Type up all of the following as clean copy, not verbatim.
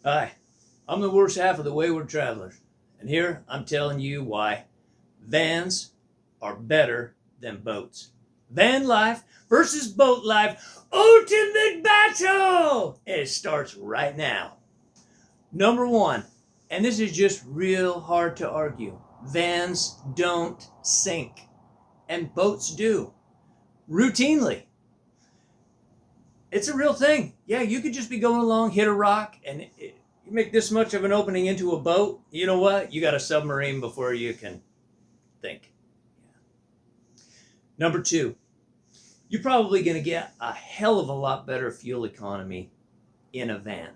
Hi, I'm the worst half of the wayward travelers, and here I'm telling you why vans are better than boats. Van life versus boat life, ultimate battle! And it starts right now. Number one, and this is just real hard to argue, vans don't sink, and boats do, routinely. It's a real thing. Yeah, you could just be going along, hit a rock, and you make this much of an opening into a boat. You know what? You got a submarine before you can think. Number two, you're probably going to get a hell of a lot better fuel economy in a van.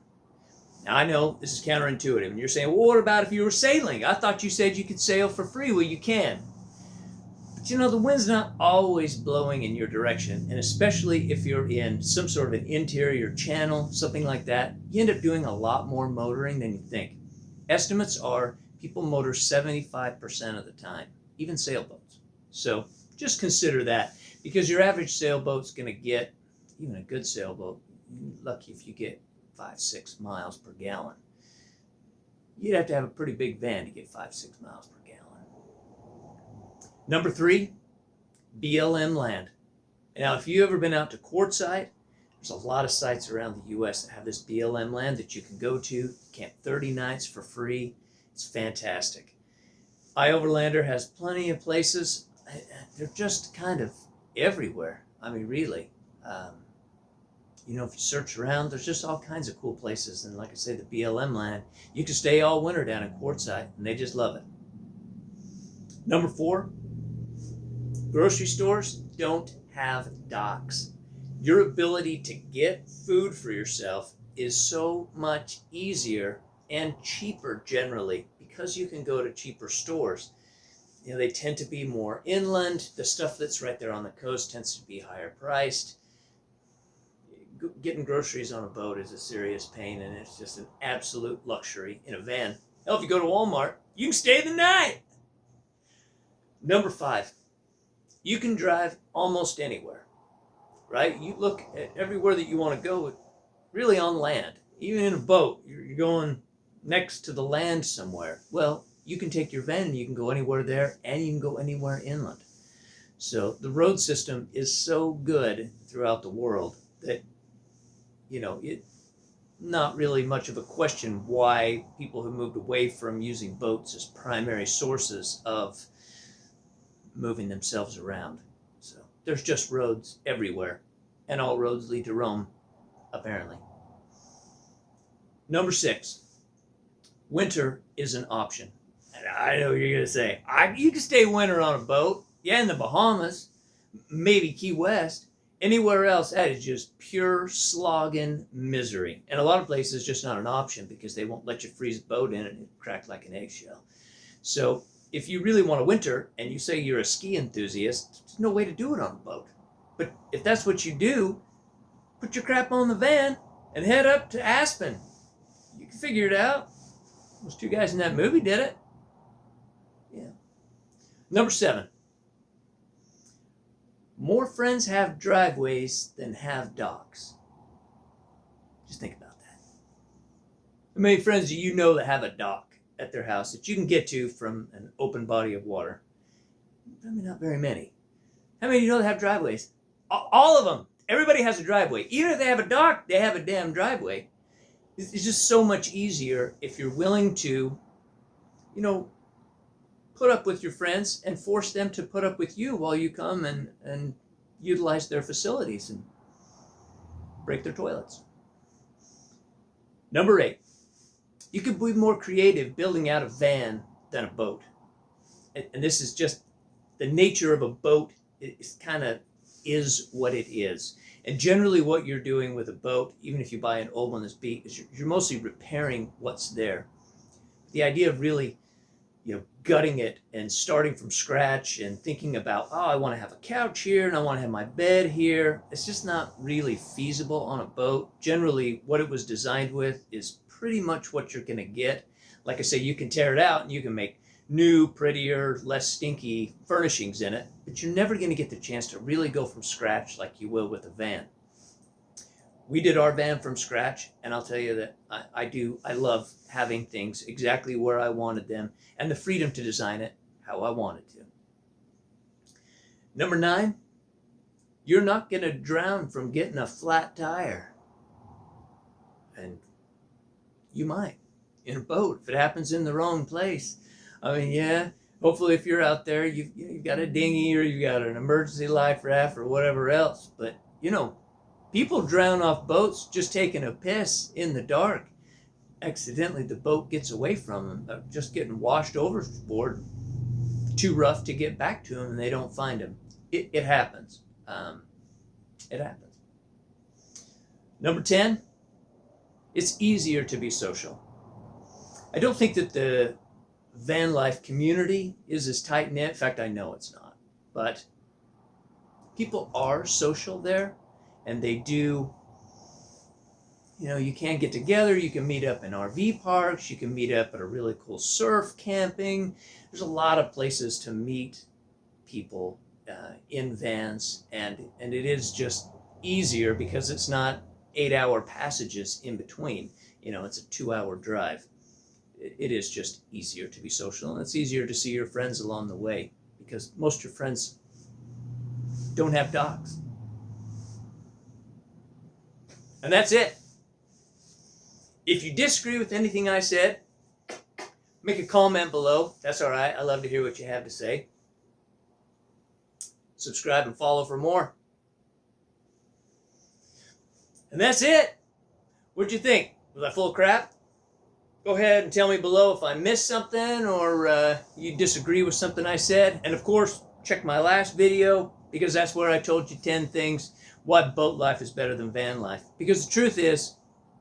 Now, I know this is counterintuitive, and you're saying, well, what about if you were sailing? I thought you said you could sail for free. Well, you can. But you know, the wind's not always blowing in your direction, and especially if you're in some sort of an interior channel, something like that, you end up doing a lot more motoring than you think. Estimates are people motor 75% of the time, even sailboats. So just consider that, because your average sailboat's going to get, even a good sailboat, you're lucky if you get 5-6 miles per gallon. You'd have to have a pretty big van to get 5-6 miles per gallon. Number three, BLM Land. Now, if you've ever been out to Quartzsite, there's a lot of sites around the U.S. that have this BLM Land that you can go to, camp 30 nights for free. It's fantastic. iOverlander has plenty of places. They're just kind of everywhere. I mean, really. You know, if you search around, there's just all kinds of cool places. And like I say, the BLM Land, you can stay all winter down in Quartzsite, and they just love it. Number four, grocery stores don't have docks. Your ability to get food for yourself is so much easier and cheaper generally because you can go to cheaper stores. You know, they tend to be more inland. The stuff that's right there on the coast tends to be higher priced. Getting groceries on a boat is a serious pain, and it's just an absolute luxury in a van. Hell, if you go to Walmart, you can stay the night. Number five, you can drive almost anywhere, right? You look at everywhere that you want to go, really on land. Even in a boat, you're going next to the land somewhere. Well, you can take your van and you can go anywhere there, and you can go anywhere inland. So the road system is so good throughout the world that, you know, it's not really much of a question why people have moved away from using boats as primary sources of moving themselves around. So there's just roads everywhere, and all roads lead to Rome, apparently. Number six, winter is an option. And I know you're going to say, you can stay winter on a boat. Yeah, in the Bahamas, maybe Key West. Anywhere else, that is just pure slogging misery. And a lot of places, just not an option because they won't let you freeze the boat in and it crack like an eggshell. So if you really want to winter and you say you're a ski enthusiast, there's no way to do it on a boat. But if that's what you do, put your crap on the van and head up to Aspen. You can figure it out. Those two guys in that movie did it. Yeah. Number seven. More friends have driveways than have docks. Just think about that. How many friends do you know that have a dock at their house that you can get to from an open body of water? Probably not very many. How many do you know that have driveways? All of them. Everybody has a driveway. Even if they have a dock, they have a damn driveway. It's just so much easier if you're willing to, you know, put up with your friends and force them to put up with you while you come and utilize their facilities and break their toilets. Number eight, you could be more creative building out a van than a boat. And this is just the nature of a boat. It kind of is what it is. And generally what you're doing with a boat, even if you buy an old one that's beat, is you're mostly repairing what's there. The idea of really, you know, gutting it and starting from scratch and thinking about, oh, I want to have a couch here and I want to have my bed here. It's just not really feasible on a boat. Generally, what it was designed with is pretty much what you're going to get. Like I say, you can tear it out and you can make new, prettier, less stinky furnishings in it, but you're never going to get the chance to really go from scratch like you will with a van. We did our van from scratch, and I'll tell you that I love having things exactly where I wanted them and the freedom to design it how I wanted to. Number 9, you're not going to drown from getting a flat tire. And you might in a boat if it happens in the wrong place. I mean, yeah, hopefully if you're out there, you've got a dinghy or you've got an emergency life raft or whatever else. But, people drown off boats just taking a piss in the dark. Accidentally, the boat gets away from them, just getting washed overboard, too rough to get back to them, and they don't find them. It happens. It happens. Number 10, it's easier to be social. I don't think that the van life community is as tight-knit. In fact, I know it's not. But people are social there, and they do, you can get together, you can meet up in RV parks, you can meet up at a really cool surf camping. There's a lot of places to meet people in vans, and it is just easier because it's not 8-hour passages in between. It's a 2-hour drive. It is just easier to be social, and it's easier to see your friends along the way because most of your friends don't have dogs. And that's it. If you disagree with anything I said, make a comment below. That's all right. I love to hear what you have to say. Subscribe and follow for more. And that's it. What'd you think? Was I full of crap? Go ahead and tell me below if I missed something or you disagree with something I said. And of course, check my last video because that's where I told you 10 things why boat life is better than van life. Because the truth is,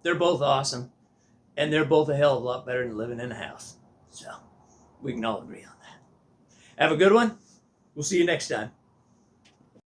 they're both awesome. And they're both a hell of a lot better than living in a house. So, we can all agree on that. Have a good one. We'll see you next time.